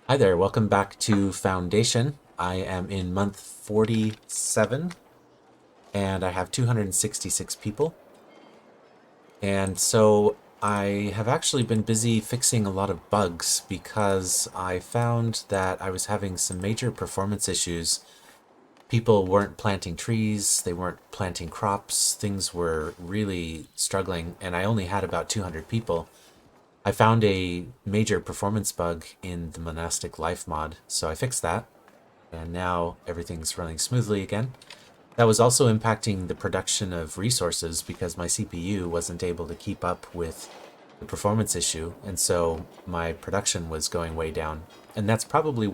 Hi there, welcome back to Foundation. I am in month 47 and I have 266 people. And so I have actually been busy fixing a lot of bugs because I found that I was having some major performance issues. People weren't planting trees, they weren't planting crops, things were really struggling, and I only had about 200 people. I found a major performance bug in the monastic life mod, so I fixed that and now everything's running smoothly again. That was also impacting the production of resources because my CPU wasn't able to keep up with the performance issue, and so my production was going way down. And that's probably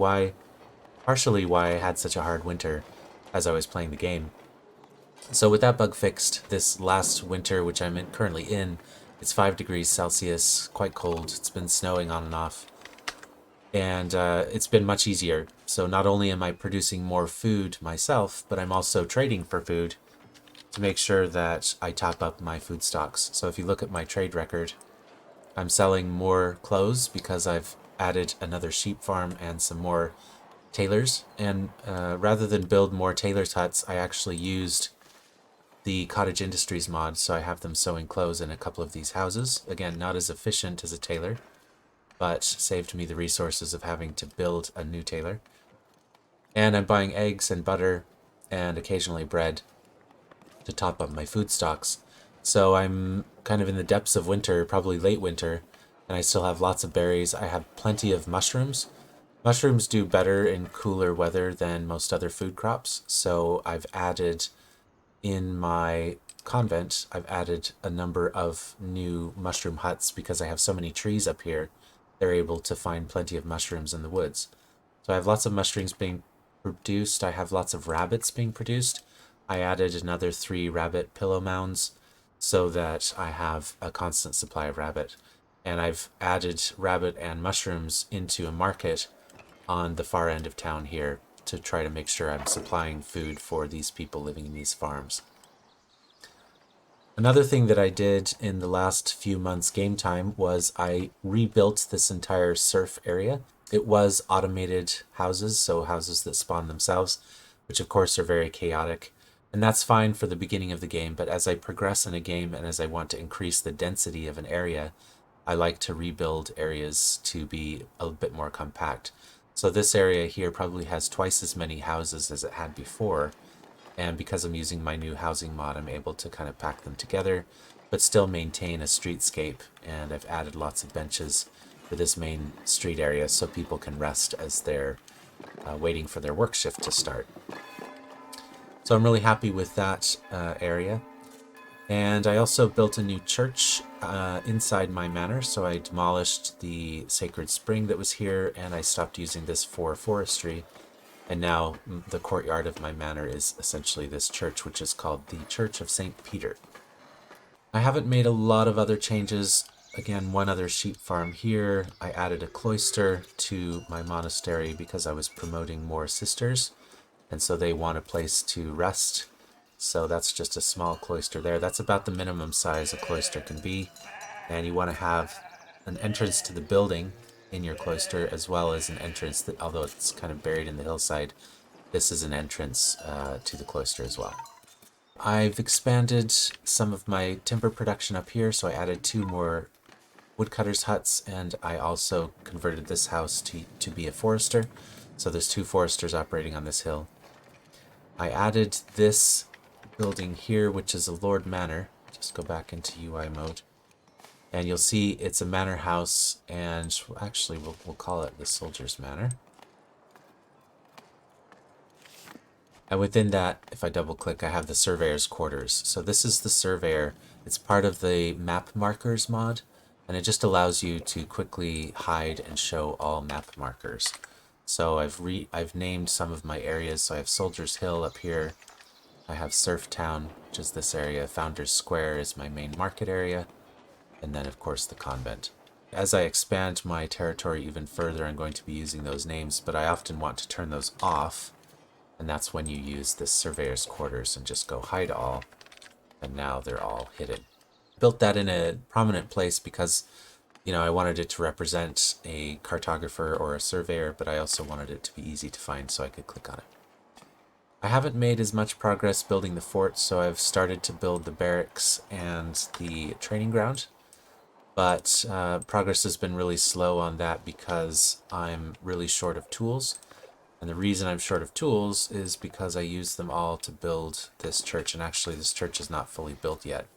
partially why I had such a hard winter as I was playing the game. So with that bug fixed, this last winter, which currently in, it's 5 degrees Celsius, quite cold. It's been snowing on and off and it's been much easier. So not only am I producing more food myself, but I'm also trading for food to make sure that I top up my food stocks. So if you look at my trade record, I'm selling more clothes because I've added another sheep farm and some more tailors. And rather than build more tailors' huts, I actually used the cottage industries mod, so I have them sewing clothes in a couple of these houses. Again, not as efficient as a tailor, but saved me the resources of having to build a new tailor. And I'm buying eggs and butter and occasionally bread to top up my food stocks. So I'm kind of in the depths of winter, probably late winter, and I still have lots of berries. I have plenty of mushrooms. Mushrooms do better in cooler weather than most other food crops, so I've added in my convent, I've added a number of new mushroom huts because I have so many trees up here. They're able to find plenty of mushrooms in the woods. So I have lots of mushrooms being produced. I have lots of rabbits being produced. I added another 3 rabbit pillow mounds so that I have a constant supply of rabbit. And I've added rabbit and mushrooms into a market on the far end of town here to try to make sure I'm supplying food for these people living in these farms. Another thing that I did in the last few months game time was I rebuilt this entire surf area. It was automated houses, so houses that spawn themselves, which of course are very chaotic. And that's fine for the beginning of the game, but as I progress in a game and as I want to increase the density of an area, I like to rebuild areas to be a bit more compact. So this area here probably has twice as many houses as it had before, and because I'm using my new housing mod, I'm able to kind of pack them together, but still maintain a streetscape, and I've added lots of benches for this main street area so people can rest as they're waiting for their work shift to start. So I'm really happy with that area. And I also built a new church inside my manor, so I demolished the sacred spring that was here, and I stopped using this for forestry. And now the courtyard of my manor is essentially this church, which is called the Church of St. Peter. I haven't made a lot of other changes. Again, one other sheep farm here. I added a cloister to my monastery because I was promoting more sisters, and so they want a place to rest. So that's just a small cloister there. That's about the minimum size a cloister can be. And you want to have an entrance to the building in your cloister as well as an entrance that, although it's kind of buried in the hillside, this is an entrance to the cloister as well. I've expanded some of my timber production up here, so I added 2 more woodcutters' huts, and I also converted this house to be a forester. So there's 2 foresters operating on this hill. I added this building here, which is a Lord Manor. Just go back into UI mode. And you'll see it's a manor house, and actually we'll call it the Soldier's Manor. And within that, if I double click, I have the Surveyor's Quarters. So this is the Surveyor. It's part of the Map Markers mod, and it just allows you to quickly hide and show all map markers. So I've named some of my areas. So I have Soldier's Hill up here. I have Surf Town, which is this area. Founders Square is my main market area. And then, of course, the convent. As I expand my territory even further, I'm going to be using those names, but I often want to turn those off, and that's when you use this Surveyor's Quarters and just go hide all, and now they're all hidden. Built that in a prominent place because You know, I wanted it to represent a cartographer or a surveyor, but I also wanted it to be easy to find so I could click on it. I haven't made as much progress building the fort, so I've started to build the barracks and the training ground. But progress has been really slow on that because I'm really short of tools. And the reason I'm short of tools is because I use them all to build this church, and actually this church is not fully built yet.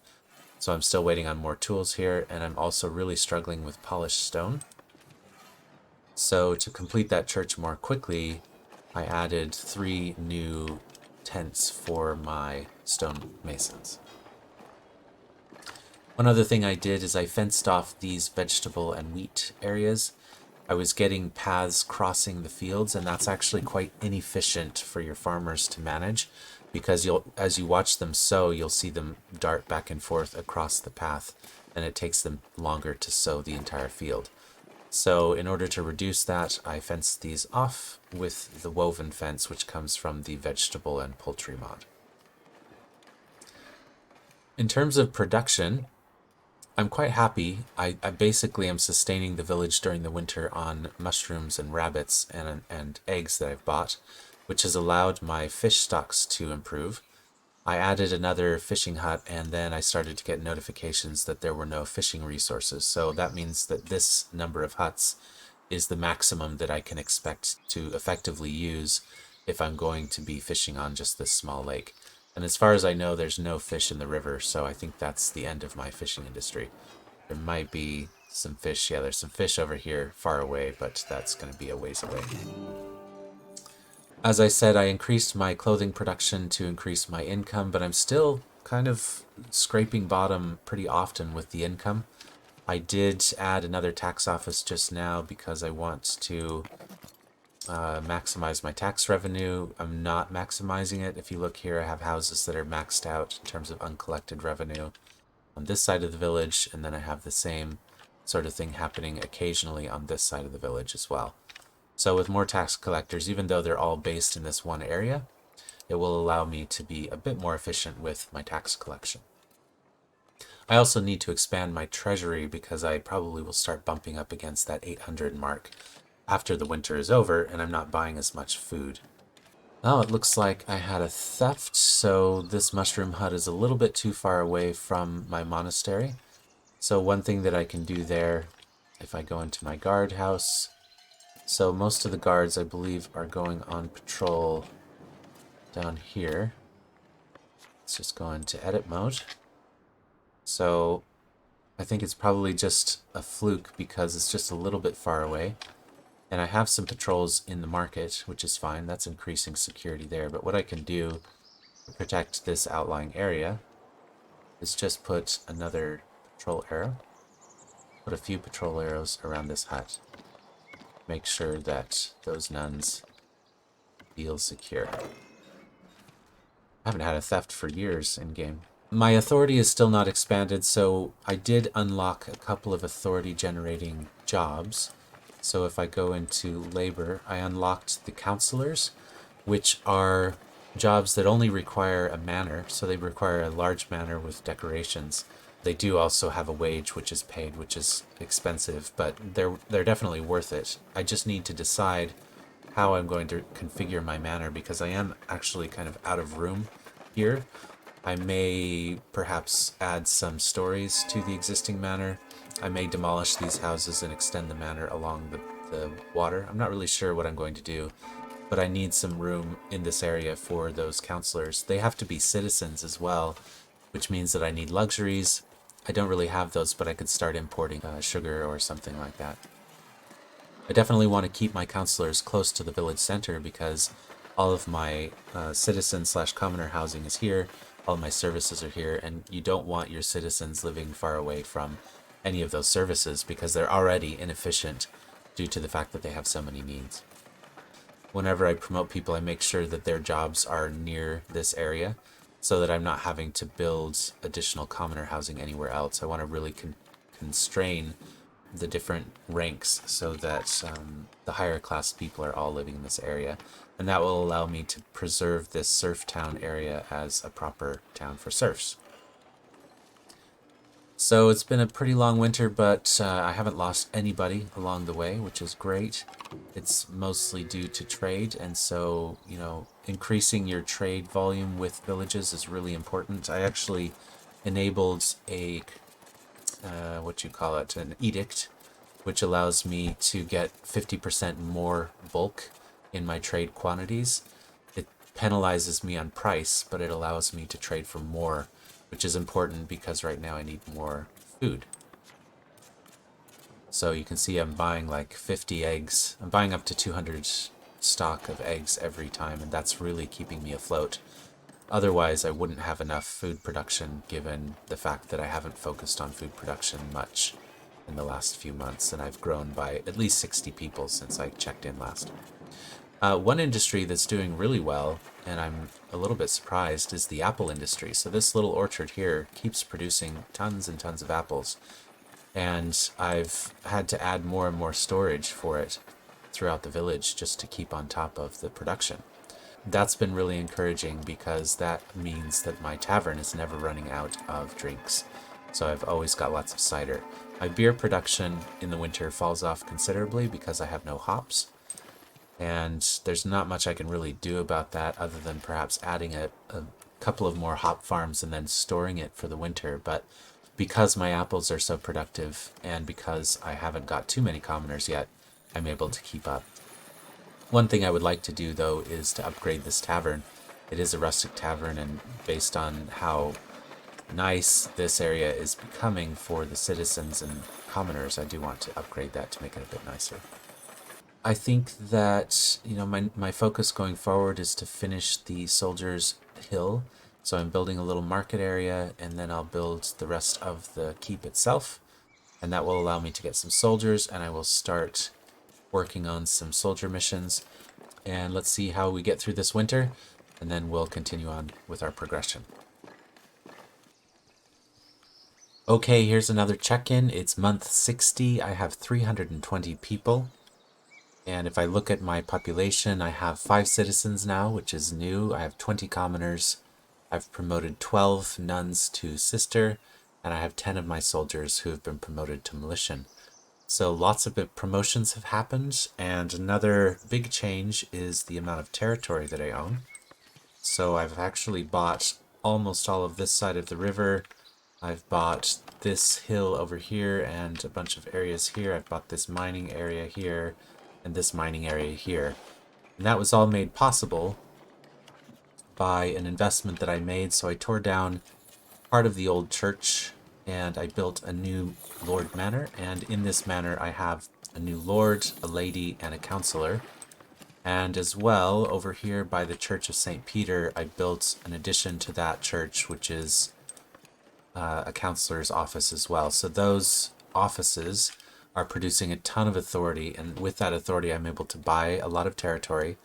So I'm still waiting on more tools here, and I'm also really struggling with polished stone. So to complete that church more quickly, I added 3 new tents for my stone masons. One other thing I did is I fenced off these vegetable and wheat areas. I was getting paths crossing the fields, and that's actually quite inefficient for your farmers to manage, because as you watch them sow, you'll see them dart back and forth across the path, and it takes them longer to sow the entire field. So in order to reduce that, I fenced these off with the woven fence, which comes from the vegetable and poultry mod. In terms of production, I'm quite happy. I basically am sustaining the village during the winter on mushrooms and rabbits and eggs that I've bought, which has allowed my fish stocks to improve. I added another fishing hut, and then I started to get notifications that there were no fishing resources. So that means that this number of huts is the maximum that I can expect to effectively use if I'm going to be fishing on just this small lake. And as far as I know, there's no fish in the river, so I think that's the end of my fishing industry. There might be some fish. Yeah, there's some fish over here far away, but that's going to be a ways away. As I said, I increased my clothing production to increase my income, but I'm still kind of scraping bottom pretty often with the income. I did add another tax office just now because I want to maximize my tax revenue. I'm not maximizing it. If you look here, I have houses that are maxed out in terms of uncollected revenue on this side of the village, and then I have the same sort of thing happening occasionally on this side of the village as well. So with more tax collectors, even though they're all based in this one area, it will allow me to be a bit more efficient with my tax collection. I also need to expand my treasury because I probably will start bumping up against that 800 mark after the winter is over and I'm not buying as much food. Oh, it looks like I had a theft, so this mushroom hut is a little bit too far away from my monastery. So one thing that I can do there, if I go into my guard house, so most of the guards, I believe, are going on patrol down here. Let's just go into edit mode. So I think it's probably just a fluke because it's just a little bit far away. And I have some patrols in the market, which is fine. That's increasing security there. But what I can do to protect this outlying area is just put another patrol arrow. Put a few patrol arrows around this hut. Make sure that those nuns feel secure. I haven't had a theft for years in game. My authority is still not expanded, so I did unlock a couple of authority generating jobs. So if I go into labor, I unlocked the counselors, which are jobs that only require a manor, so they require a large manor with decorations. They do also have a wage which is paid, which is expensive, but they're definitely worth it. I just need to decide how I'm going to configure my manor because I am actually kind of out of room here. I may perhaps add some stories to the existing manor. I may demolish these houses and extend the manor along the water. I'm not really sure what I'm going to do, but I need some room in this area for those counselors. They have to be citizens as well, which means that I need luxuries. I don't really have those, but I could start importing sugar or something like that. I definitely want to keep my counselors close to the village center because all of my citizen/commoner housing is here, all of my services are here, and you don't want your citizens living far away from any of those services because they're already inefficient due to the fact that they have so many needs. Whenever I promote people, I make sure that their jobs are near this area so that I'm not having to build additional commoner housing anywhere else. I want to really constrain the different ranks so that the higher class people are all living in this area. And that will allow me to preserve this serf town area as a proper town for serfs. So it's been a pretty long winter, but I haven't lost anybody along the way, which is great. It's mostly due to trade, and so, increasing your trade volume with villages is really important. I actually enabled a, what you call it, an edict, which allows me to get 50% more bulk in my trade quantities. It penalizes me on price, but it allows me to trade for more, which is important because right now I need more food. So you can see I'm buying like 50 eggs. I'm buying up to 200 stock of eggs every time, and that's really keeping me afloat. Otherwise, I wouldn't have enough food production given the fact that I haven't focused on food production much in the last few months, and I've grown by at least 60 people since I checked in last. One industry that's doing really well, and I'm a little bit surprised, is the apple industry. So this little orchard here keeps producing tons and tons of apples, and I've had to add more and more storage for it throughout the village just to keep on top of the production. That's been really encouraging because that means that my tavern is never running out of drinks. So I've always got lots of cider. My beer production in the winter falls off considerably because I have no hops. And there's not much I can really do about that other than perhaps adding a couple of more hop farms and then storing it for the winter. But because my apples are so productive and because I haven't got too many commoners yet, I'm able to keep up. One thing I would like to do, though, is to upgrade this tavern. It is a rustic tavern, and based on how nice this area is becoming for the citizens and commoners, I do want to upgrade that to make it a bit nicer. I think that, my focus going forward is to finish the Soldiers Hill. So I'm building a little market area, and then I'll build the rest of the keep itself. And that will allow me to get some soldiers, and I will start working on some soldier missions. And let's see how we get through this winter, and then we'll continue on with our progression. Okay, here's another check-in. It's month 60. I have 320 people. And if I look at my population, I have 5 citizens now, which is new. I have 20 commoners. I've promoted 12 nuns to sister, and I have 10 of my soldiers who have been promoted to militian. So lots of promotions have happened, and another big change is the amount of territory that I own. So I've actually bought almost all of this side of the river. I've bought this hill over here and a bunch of areas here. I've bought this mining area here and this mining area here. And that was all made possible by an investment that I made. So I tore down part of the old church and I built a new Lord Manor. And in this manor, I have a new Lord, a lady, and a counselor. And as well, over here by the Church of St. Peter, I built an addition to that church, which is a counselor's office as well. So those offices are producing a ton of authority, and with that authority, I'm able to buy a lot of territory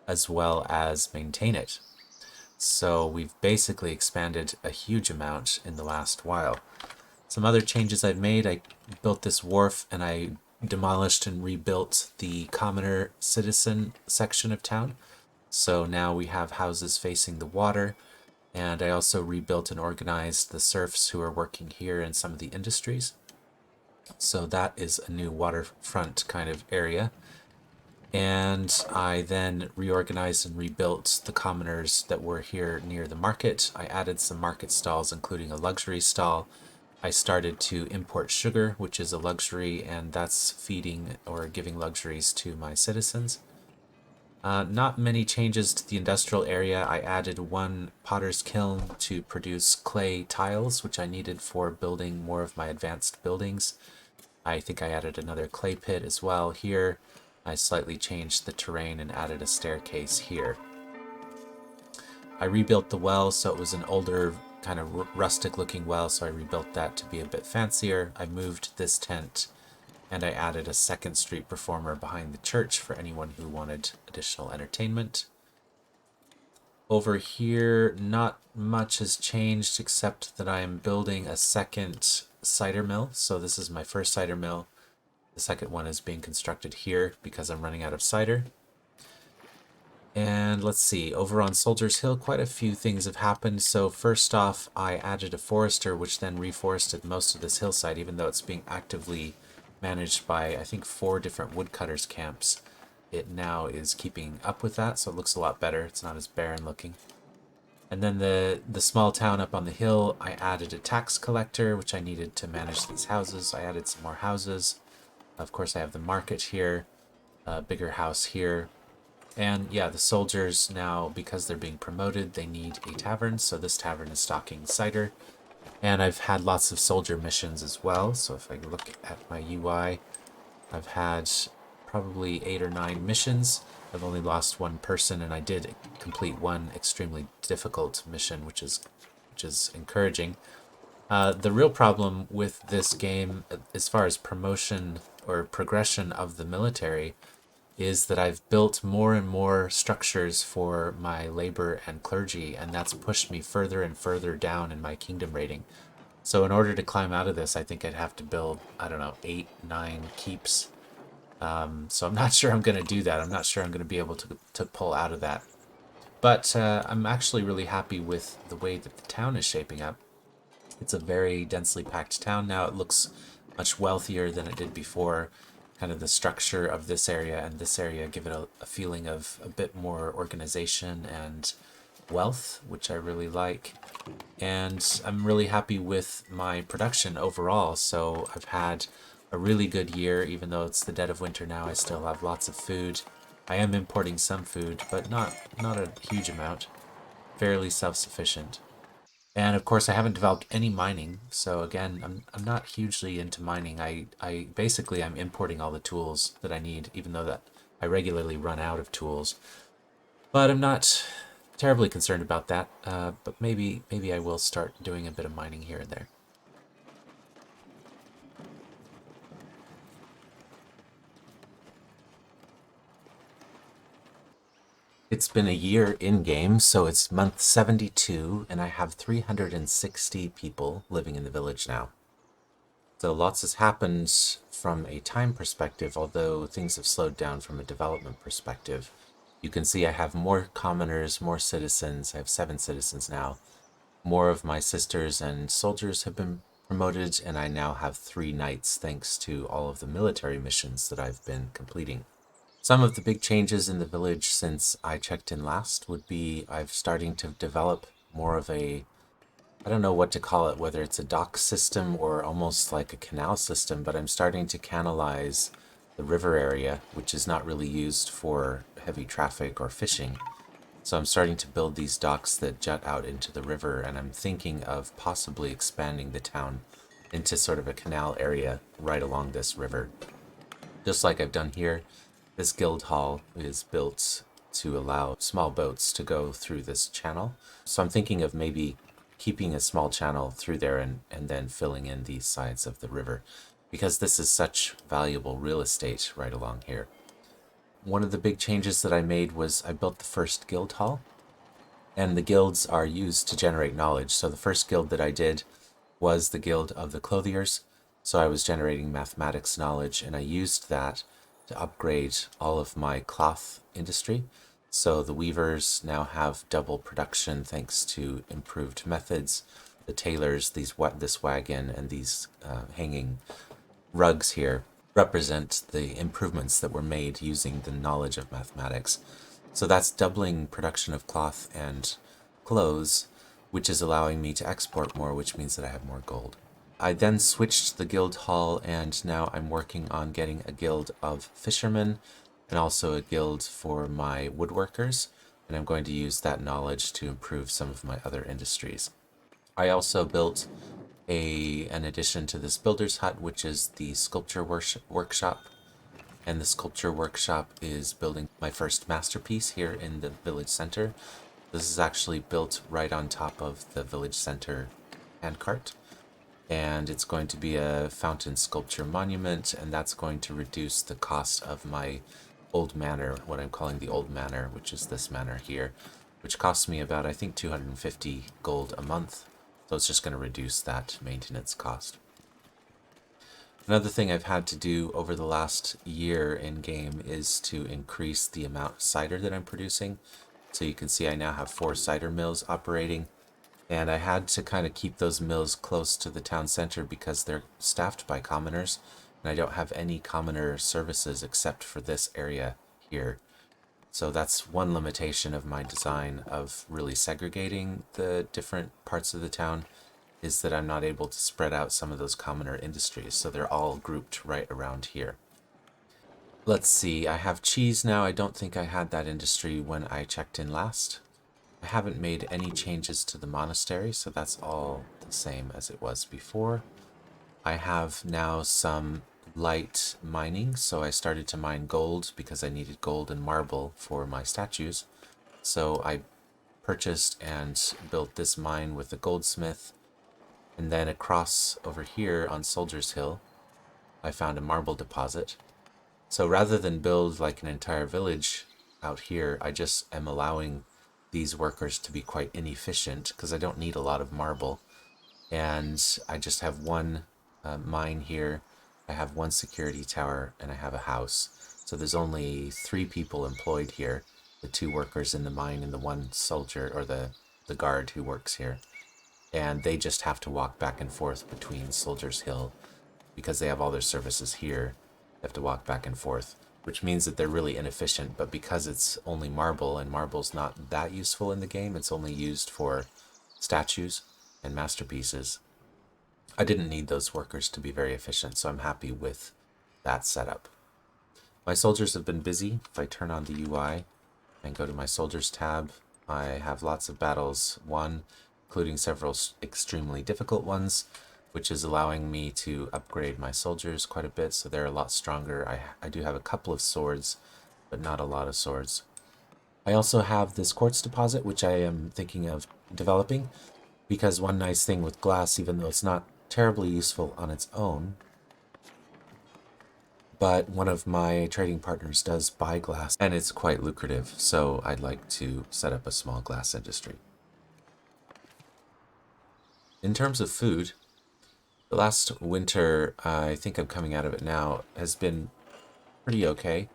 as well as maintain it. So we've basically expanded a huge amount in the last while. Some other changes I've made, I built this wharf and I demolished and rebuilt the commoner citizen section of town. So now we have houses facing the water, and I also rebuilt and organized the serfs who are working here in some of the industries. So that is a new waterfront kind of area. And I then reorganized and rebuilt the commoners that were here near the market. I added some market stalls, including a luxury stall. I started to import sugar, which is a luxury, and that's feeding or giving luxuries to my citizens. Not many changes to the industrial area. I added one potter's kiln to produce clay tiles, which I needed for building more of my advanced buildings. I think I added another clay pit as well here. I slightly changed the terrain and added a staircase here. I rebuilt the well, so it was an older, kind of rustic looking well, so I rebuilt that to be a bit fancier. I moved this tent and I added a second street performer behind the church for anyone who wanted additional entertainment. Over here, not much has changed except that I am building a second cider mill. So this is my first cider mill. The second one is being constructed here because I'm running out of cider. And let's see, over on Soldiers Hill, quite a few things have happened. So first off, I added a forester, which then reforested most of this hillside, even though it's being actively managed by, I think, 4 different woodcutters camps. It now is keeping up with that, so it looks a lot better. It's not as barren looking. And then the small town up on the hill, I added a tax collector, which I needed to manage these houses. I added some more houses. Of course, I have the market here, a bigger house here. And yeah, the soldiers now, because they're being promoted, they need a tavern. So this tavern is stocking cider. And I've had lots of soldier missions as well. So if I look at my UI, I've had probably 8 or 9 missions. I've only lost 1 person, and I did complete 1 extremely difficult mission, which is encouraging. The real problem with this game, as far as promotion or progression of the military, is that I've built more and more structures for my labor and clergy, and that's pushed me further and further down in my kingdom rating. So in order to climb out of this, I think I'd have to build, I don't know, 8, 9 keeps. So I'm not sure I'm going to do that. I'm not sure I'm going to be able to pull out of that. But I'm actually really happy with the way that the town is shaping up. It's a very densely packed town now. It looks much wealthier than it did before. Kind of the structure of this area and this area give it a feeling of a bit more organization and wealth, which I really like. And I'm really happy with my production overall. So I've had a really good year, even though it's the dead of winter now. I still have lots of food. I am importing some food, but not a huge amount. Fairly self-sufficient. And of course, I haven't developed any mining. So again, I'm not hugely into mining. I basically I'm importing all the tools that I need, even though that I regularly run out of tools. But I'm not terribly concerned about that. But maybe I will start doing a bit of mining here and there. It's been a year in game, so it's month 72, and I have 360 people living in the village now. So lots has happened from a time perspective, although things have slowed down from a development perspective. You can see I have more commoners, more citizens. I have 7 citizens now. More of my sisters and soldiers have been promoted, and I now have 3 knights thanks to all of the military missions that I've been completing. Some of the big changes in the village since I checked in last would be I've starting to develop more of a, I don't know what to call it, whether it's a dock system or almost like a canal system, but I'm starting to canalize the river area, which is not really used for heavy traffic or fishing. So I'm starting to build these docks that jut out into the river, and I'm thinking of possibly expanding the town into sort of a canal area right along this river. Just like I've done here, this guild hall is built to allow small boats to go through this channel. So I'm thinking of maybe keeping a small channel through there and then filling in these sides of the river, because this is such valuable real estate right along here. One of the big changes that I made was I built the first guild hall, and the guilds are used to generate knowledge. So the first guild that I did was the Guild of the Clothiers. So I was generating mathematics knowledge, and I used that to upgrade all of my cloth industry. So the weavers now have double production thanks to improved methods. The tailors, this wagon and these hanging rugs here represent the improvements that were made using the knowledge of mathematics. So that's doubling production of cloth and clothes, which is allowing me to export more, which means that I have more gold. I then switched the guild hall, and now I'm working on getting a guild of fishermen and also a guild for my woodworkers, and I'm going to use that knowledge to improve some of my other industries. I also built an addition to this builder's hut, which is the sculpture workshop. And the sculpture workshop is building my first masterpiece here in the village center. This is actually built right on top of the village center handcart. And it's going to be a fountain sculpture monument, and that's going to reduce the cost of my old manor, what I'm calling the old manor, which is this manor here, which costs me about, I think, 250 gold a month. So it's just going to reduce that maintenance cost. Another thing I've had to do over the last year in game is to increase the amount of cider that I'm producing. So you can see I now have 4 cider mills operating, and I had to kind of keep those mills close to the town center because they're staffed by commoners, and I don't have any commoner services except for this area here. So that's one limitation of my design of really segregating the different parts of the town, is that I'm not able to spread out some of those commoner industries, so they're all grouped right around here. Let's see, I have cheese now. I don't think I had that industry when I checked in last. I haven't made any changes to the monastery, so that's all the same as it was before. I have now some light mining, so I started to mine gold because I needed gold and marble for my statues. So I purchased and built this mine with a goldsmith, and then across over here on Soldier's Hill, I found a marble deposit. So rather than build like an entire village out here, I just am allowing these workers to be quite inefficient because I don't need a lot of marble. And I just have one mine here, I have one security tower, and I have a house. So there's only 3 people employed here, the 2 workers in the mine and the 1 soldier, or the guard who works here. And they just have to walk back and forth between Soldier's Hill because they have all their services here. They have to walk back and forth, which means that they're really inefficient. But because it's only marble, and marble's not that useful in the game, it's only used for statues and masterpieces, I didn't need those workers to be very efficient, so I'm happy with that setup. My soldiers have been busy. If I turn on the UI and go to my soldiers tab, I have lots of battles won, including several extremely difficult ones, which is allowing me to upgrade my soldiers quite a bit, so they're a lot stronger. I do have a couple of swords, but not a lot of swords. I also have this quartz deposit, which I am thinking of developing, because one nice thing with glass, even though it's not terribly useful on its own, but one of my trading partners does buy glass, and it's quite lucrative, so I'd like to set up a small glass industry. In terms of food, the last winter, I think I'm coming out of it now, has been pretty okay.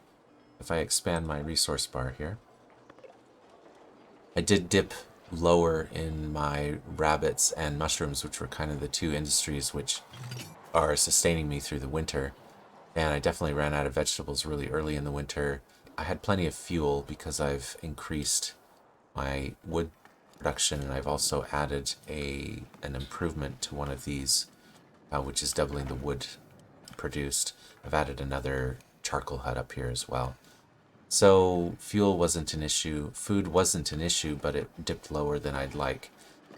If I expand my resource bar here, I did dip lower in my rabbits and mushrooms, which were kind of the 2 industries which are sustaining me through the winter. And I definitely ran out of vegetables really early in the winter. I had plenty of fuel because I've increased my wood production, and I've also added an improvement to one of these, which is doubling the wood produced. I've added another charcoal hut up here as well. So fuel wasn't an issue, food wasn't an issue, but it dipped lower than I'd like.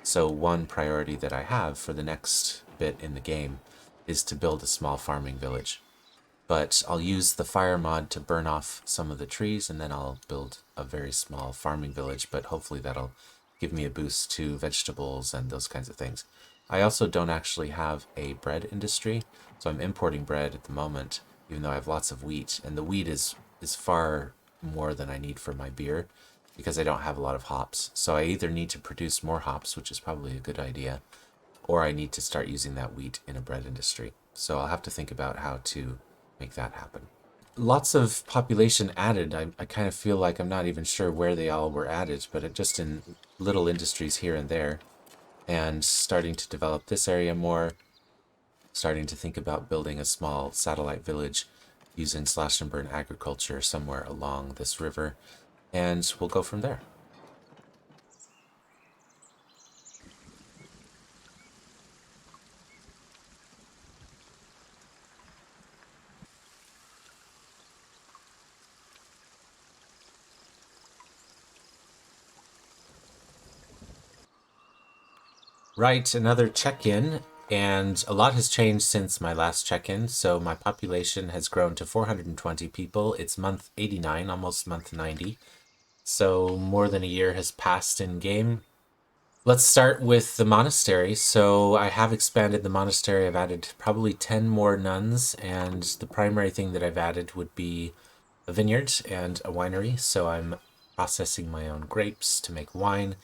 So one priority that I have for the next bit in the game is to build a small farming village. But I'll use the fire mod to burn off some of the trees, and then I'll build a very small farming village, but hopefully that'll give me a boost to vegetables and those kinds of things. I also don't actually have a bread industry, so I'm importing bread at the moment, even though I have lots of wheat, and the wheat is far more than I need for my beer because I don't have a lot of hops. So I either need to produce more hops, which is probably a good idea, or I need to start using that wheat in a bread industry. So I'll have to think about how to make that happen. Lots of population added. I kind of feel like I'm not even sure where they all were added, but just in little industries here and there, and starting to develop this area more, starting to think about building a small satellite village using slash and burn agriculture somewhere along this river, and we'll go from there. Right, another check-in, and a lot has changed since my last check-in. So my population has grown to 420 people. It's month 89, almost month 90. So more than a year has passed in game. Let's start with the monastery. So I have expanded the monastery. I've added probably 10 more nuns, and the primary thing that I've added would be a vineyard and a winery. So I'm processing my own grapes to make wine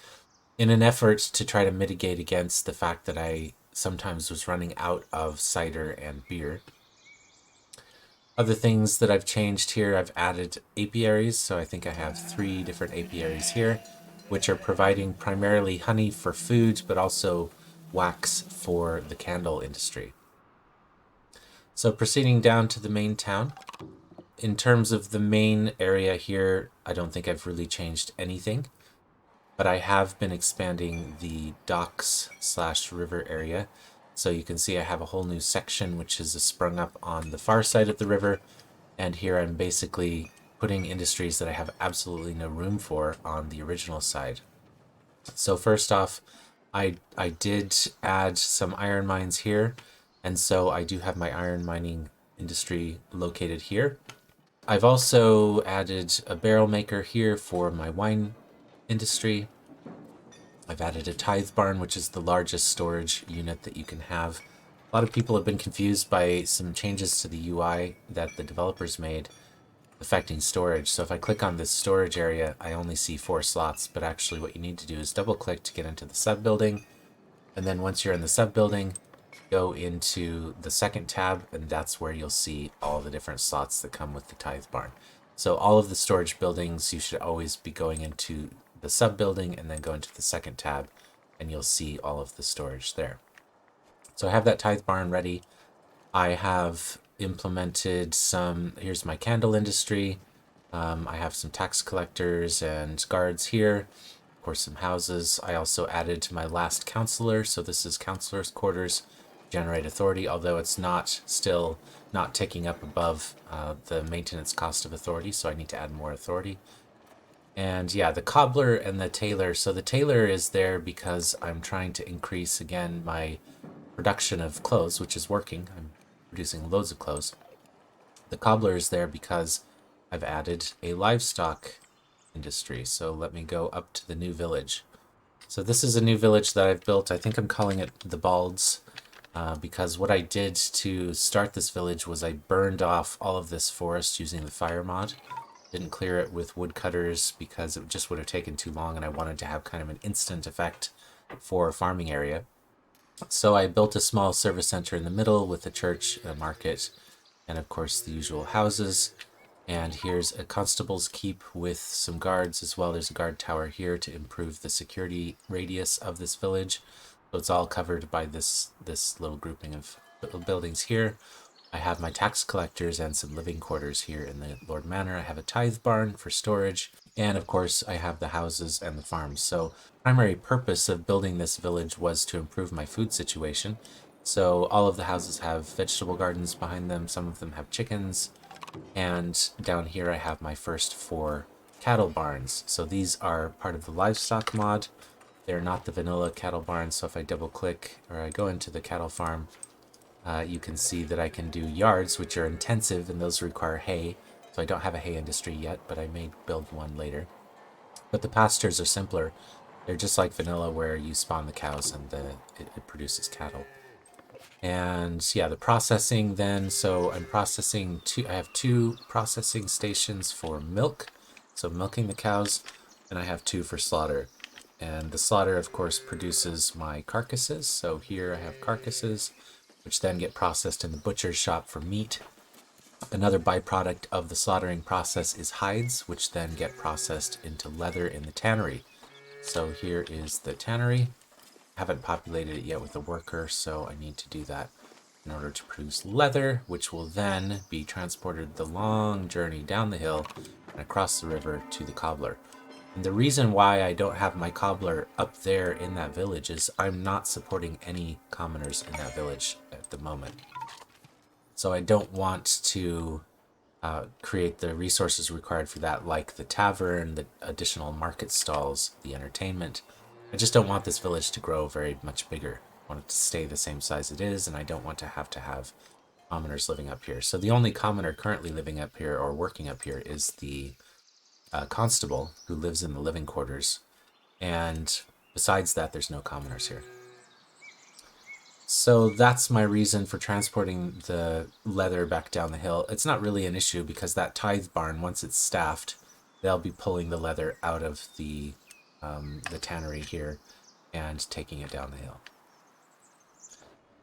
in an effort to try to mitigate against the fact that I sometimes was running out of cider and beer. Other things that I've changed here, I've added apiaries. So I think I have 3 different apiaries here, which are providing primarily honey for food, but also wax for the candle industry. So proceeding down to the main town. In terms of the main area here, I don't think I've really changed anything, but I have been expanding the docks / river area. So you can see I have a whole new section which is sprung up on the far side of the river, and here I'm basically putting industries that I have absolutely no room for on the original side. So first off, I did add some iron mines here, and so I do have my iron mining industry located here. I've also added a barrel maker here for my wine industry. I've added a tithe barn, which is the largest storage unit that you can have. A lot of people have been confused by some changes to the UI that the developers made affecting storage. So if I click on this storage area, I only see 4 slots, but actually what you need to do is double click to get into the sub building. And then once you're in the sub building, go into the second tab, and that's where you'll see all the different slots that come with the tithe barn. So all of the storage buildings, you should always be going into the sub building and then go into the second tab, and you'll see all of the storage there. So I have that tithe barn ready. I have implemented some, here's my candle industry. I have some tax collectors and guards here, of course some houses. I also added my last counselor, so this is counselor's quarters, generate authority, although it's still not ticking up above the maintenance cost of authority, so I need to add more authority. And yeah, the cobbler and the tailor. So the tailor is there because I'm trying to increase again my production of clothes, which is working. I'm producing loads of clothes. The cobbler is there because I've added a livestock industry. So let me go up to the new village. So this is a new village that I've built. I think I'm calling it the Balds because what I did to start this village was I burned off all of this forest using the fire mod. Didn't clear it with woodcutters because it just would have taken too long, and I wanted to have kind of an instant effect for a farming area. So I built a small service center in the middle with a church, a market, and of course the usual houses. And here's a constable's keep with some guards as well. There's a guard tower here to improve the security radius of this village. So it's all covered by this little grouping of buildings here. I have my tax collectors and some living quarters here in the Lord Manor. I have a tithe barn for storage. And of course, I have the houses and the farms. So primary purpose of building this village was to improve my food situation. So all of the houses have vegetable gardens behind them. Some of them have chickens. And down here I have my first 4 cattle barns. So these are part of the livestock mod. They're not the vanilla cattle barns. So if I double click or I go into the cattle farm, you can see that I can do yards, which are intensive, and those require hay. So I don't have a hay industry yet, but I may build one later. But the pastures are simpler. They're just like vanilla, where you spawn the cows and it produces cattle. And yeah, the processing then. So I'm processing I have 2 processing stations for milk, so milking the cows, and I have 2 for slaughter. And the slaughter, of course, produces my carcasses. So here I have carcasses, which then get processed in the butcher's shop for meat. Another byproduct of the slaughtering process is hides, which then get processed into leather in the tannery. So here is the tannery. I haven't populated it yet with a worker, so I need to do that in order to produce leather, which will then be transported the long journey down the hill and across the river to the cobbler. And the reason why I don't have my cobbler up there in that village is I'm not supporting any commoners in that village at the moment. So I don't want to create the resources required for that, like the tavern, the additional market stalls, the entertainment. I just don't want this village to grow very much bigger. I want it to stay the same size it is, and I don't want to have commoners living up here. So the only commoner currently living up here or working up here is the constable, who lives in the living quarters. And besides that, there's no commoners here. So that's my reason for transporting the leather back down the hill. It's not really an issue because that tithe barn, once it's staffed, they'll be pulling the leather out of the tannery here and taking it down the hill.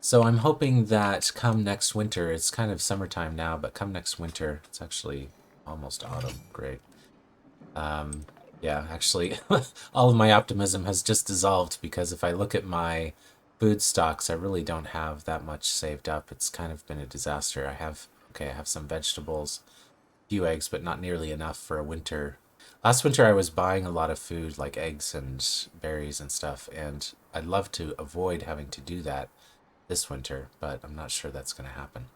So I'm hoping that come next winter, it's kind of summertime now, but come next winter, it's actually almost autumn. Great. Um, yeah, actually, all of my optimism has just dissolved because if I look at my food stocks, I really don't have that much saved up. It's kind of been a disaster. I have some vegetables, a few eggs, but not nearly enough for a winter. Last winter, I was buying a lot of food like eggs and berries and stuff, and I'd love to avoid having to do that this winter, but I'm not sure that's going to happen.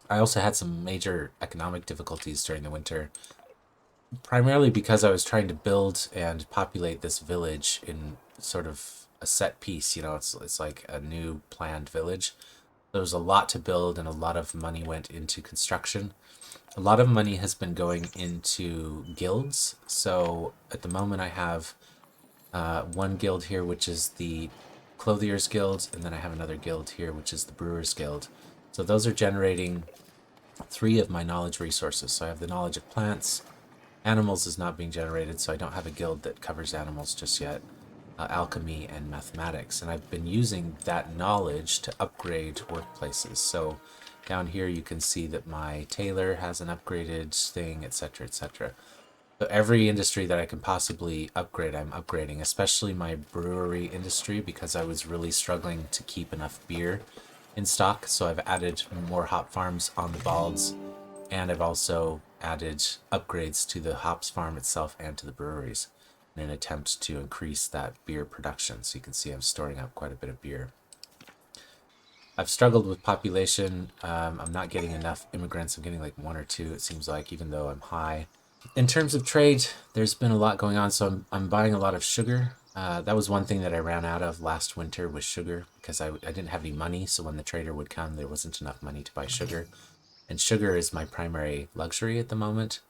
I also had some major economic difficulties during the winter, primarily because I was trying to build and populate this village in sort of a set piece. It's like a new planned village. There was a lot to build, and a lot of money went into construction. A lot of money has been going into guilds. So at the moment, I have one guild here, which is the Clothiers Guild, and then I have another guild here, which is the Brewers Guild. So those are generating three of my knowledge resources. So I have the knowledge of plants. Animals is not being generated, so I don't have a guild that covers animals just yet. Alchemy and mathematics, and I've been using that knowledge to upgrade workplaces. So down here you can see that my tailor has an upgraded thing, etc., etc. So every industry that I can possibly upgrade, I'm upgrading, especially my brewery industry because I was really struggling to keep enough beer in stock. So I've added more hop farms on the Balds, and I've also added upgrades to the hops farm itself and to the breweries in an attempt to increase that beer production. So you can see I'm storing up quite a bit of beer. I've struggled with population. I'm not getting enough immigrants. I'm getting like one or two, it seems like, even though I'm high. In terms of trade, there's been a lot going on. So I'm buying a lot of sugar. That was one thing that I ran out of last winter was sugar because I didn't have any money. So when the trader would come, there wasn't enough money to buy sugar. And sugar is my primary luxury at the moment.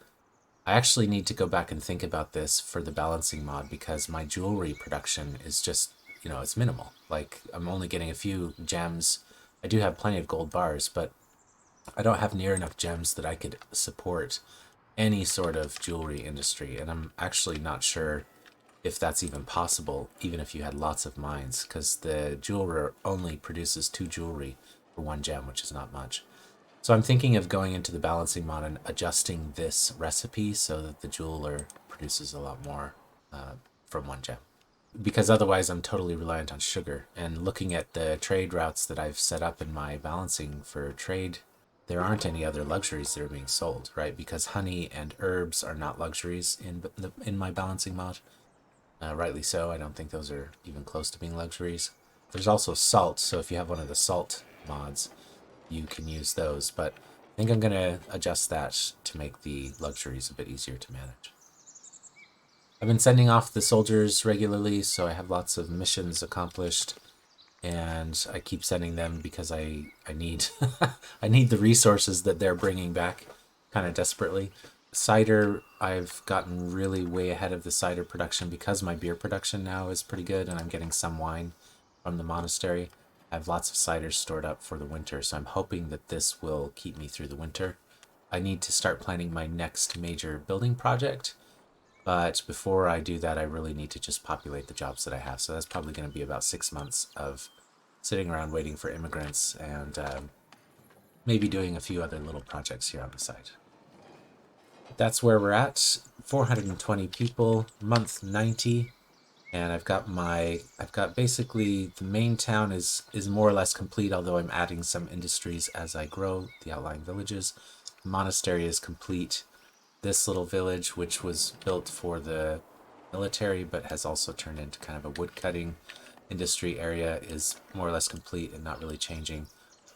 I actually need to go back and think about this for the balancing mod because my jewelry production is just, it's minimal. Like, I'm only getting a few gems. I do have plenty of gold bars, but I don't have near enough gems that I could support any sort of jewelry industry. And I'm actually not sure if that's even possible, even if you had lots of mines, because the jeweler only produces two jewelry for one gem, which is not much. So I'm thinking of going into the balancing mod and adjusting this recipe so that the jeweler produces a lot more from one gem. Because otherwise I'm totally reliant on sugar. And looking at the trade routes that I've set up in my balancing for trade, there aren't any other luxuries that are being sold, right? Because honey and herbs are not luxuries in my balancing mod. Rightly so. I don't think those are even close to being luxuries. There's also salt, so if you have one of the salt mods, you can use those, but I think I'm going to adjust that to make the luxuries a bit easier to manage. I've been sending off the soldiers regularly, so I have lots of missions accomplished, and I keep sending them because I need I need the resources that they're bringing back kind of desperately. Cider, I've gotten really way ahead of the cider production because my beer production now is pretty good and I'm getting some wine from the monastery. I have lots of ciders stored up for the winter, so I'm hoping that this will keep me through the winter. I need to start planning my next major building project, but before I do that, I really need to just populate the jobs that I have. So that's probably going to be about 6 months of sitting around waiting for immigrants and maybe doing a few other little projects here on the side. That's where we're at. 420 people, month 90. And I've got basically the main town is more or less complete, although I'm adding some industries as I grow the outlying villages. The monastery is complete. This little village, which was built for the military but has also turned into kind of a woodcutting industry area, is more or less complete and not really changing.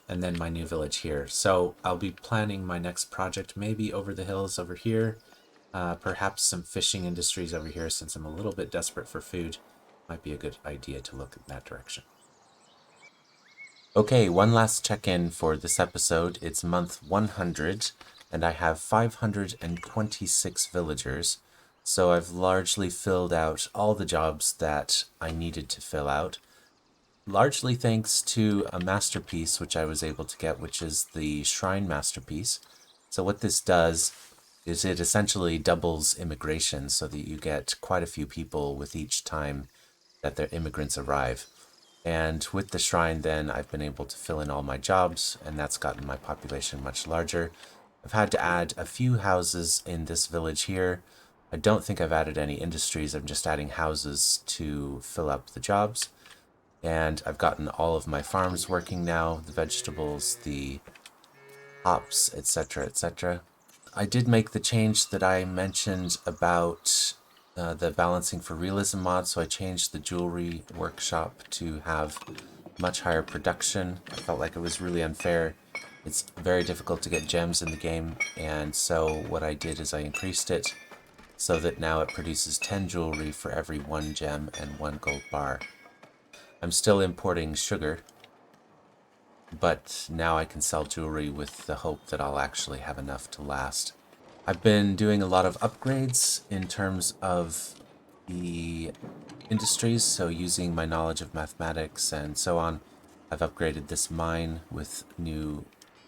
And then my new village here. So I'll be planning my next project maybe over the hills over here. Perhaps some fishing industries over here since I'm a little bit desperate for food. Might be a good idea to look in that direction. Okay, one last check-in for this episode. It's month 100, and I have 526 villagers. So I've largely filled out all the jobs that I needed to fill out, largely thanks to a masterpiece which I was able to get, which is the Shrine Masterpiece. So what this does is it essentially doubles immigration so that you get quite a few people with each time that their immigrants arrive. And with the shrine, then I've been able to fill in all my jobs, and that's gotten my population much larger. I've had to add a few houses in this village here. I don't think I've added any industries. I'm just adding houses to fill up the jobs. And I've gotten all of my farms working now, the vegetables, the hops, etc., etc. I did make the change that I mentioned about the balancing for realism mod, so I changed the jewelry workshop to have much higher production. I felt like it was really unfair. It's very difficult to get gems in the game, and so what I did is I increased it so that now it produces 10 jewelry for every 1 gem and 1 gold bar. I'm still importing sugar, but now I can sell jewelry with the hope that I'll actually have enough to last. I've been doing a lot of upgrades in terms of the industries, so using my knowledge of mathematics and so on. I've upgraded this mine with new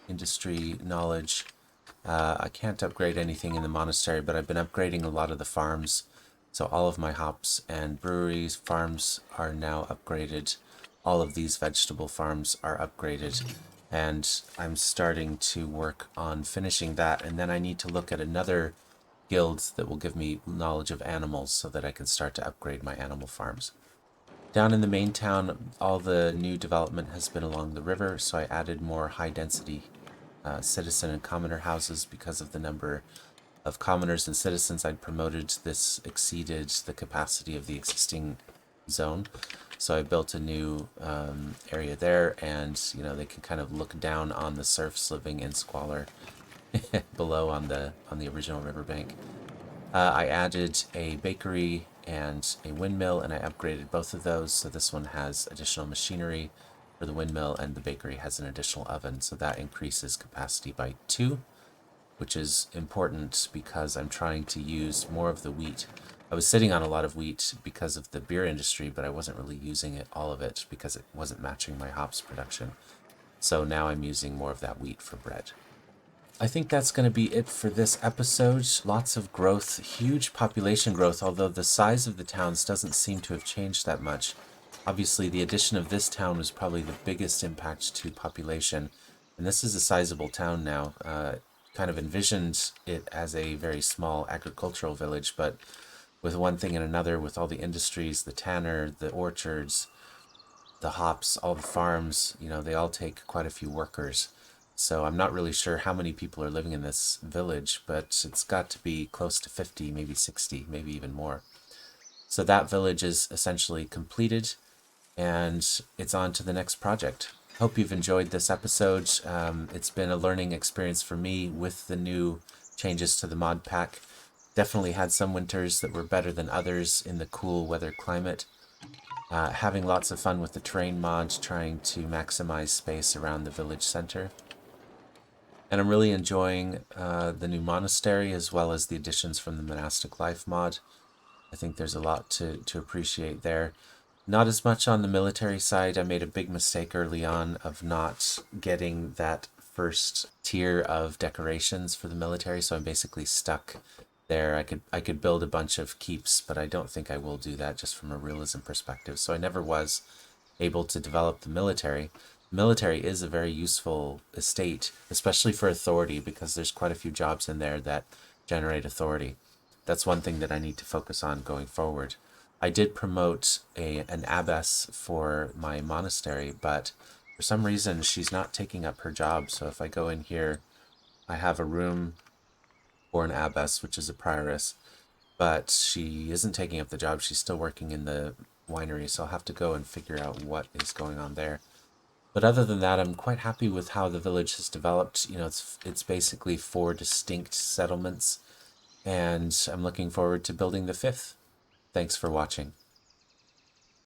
industry knowledge. I can't upgrade anything in the monastery, but I've been upgrading a lot of the farms. So all of my hops and breweries farms are now upgraded. All of these vegetable farms are upgraded. And I'm starting to work on finishing that. And then I need to look at another guild that will give me knowledge of animals so that I can start to upgrade my animal farms. Down in the main town, all the new development has been along the river, so I added more high density citizen and commoner houses because of the number of commoners and citizens I'd promoted. This exceeded the capacity of the existing zone. So I built a new area there, and they can kind of look down on the serfs living in squalor below on the original riverbank. I added a bakery and a windmill, and I upgraded both of those. So this one has additional machinery for the windmill, and the bakery has an additional oven. So that increases capacity by 2, which is important because I'm trying to use more of the wheat. I was sitting on a lot of wheat because of the beer industry, but I wasn't really using all of it because it wasn't matching my hops production. So now I'm using more of that wheat for bread. I think that's going to be it for this episode. Lots of growth, huge population growth, although the size of the towns doesn't seem to have changed that much. Obviously, the addition of this town was probably the biggest impact to population, and this is a sizable town now. Kind of envisioned it as a very small agricultural village, but with one thing and another, with all the industries, the tanner, the orchards, the hops, all the farms, they all take quite a few workers. So I'm not really sure how many people are living in this village, but it's got to be close to 50, maybe 60, maybe even more. So that village is essentially completed, and it's on to the next project. Hope you've enjoyed this episode. It's been a learning experience for me with the new changes to the mod pack. Definitely had some winters that were better than others in the cool weather climate. Having lots of fun with the terrain mod, trying to maximize space around the village center. And I'm really enjoying the new monastery as well as the additions from the monastic life mod. I think there's a lot to appreciate there. Not as much on the military side. I made a big mistake early on of not getting that first tier of decorations for the military, so I'm basically stuck there. I could build a bunch of keeps, but I don't think I will do that just from a realism perspective. So I never was able to develop the military. The military is a very useful estate, especially for authority, because there's quite a few jobs in there that generate authority. That's one thing that I need to focus on going forward. I did promote an abbess for my monastery, but for some reason she's not taking up her job. So if I go in here, I have a room for an abbess, which is a prioress, but she isn't taking up the job. She's still working in the winery, so I'll have to go and figure out what is going on there. But other than that, I'm quite happy with how the village has developed. It's basically 4 distinct settlements, and I'm looking forward to building the 5th. Thanks for watching.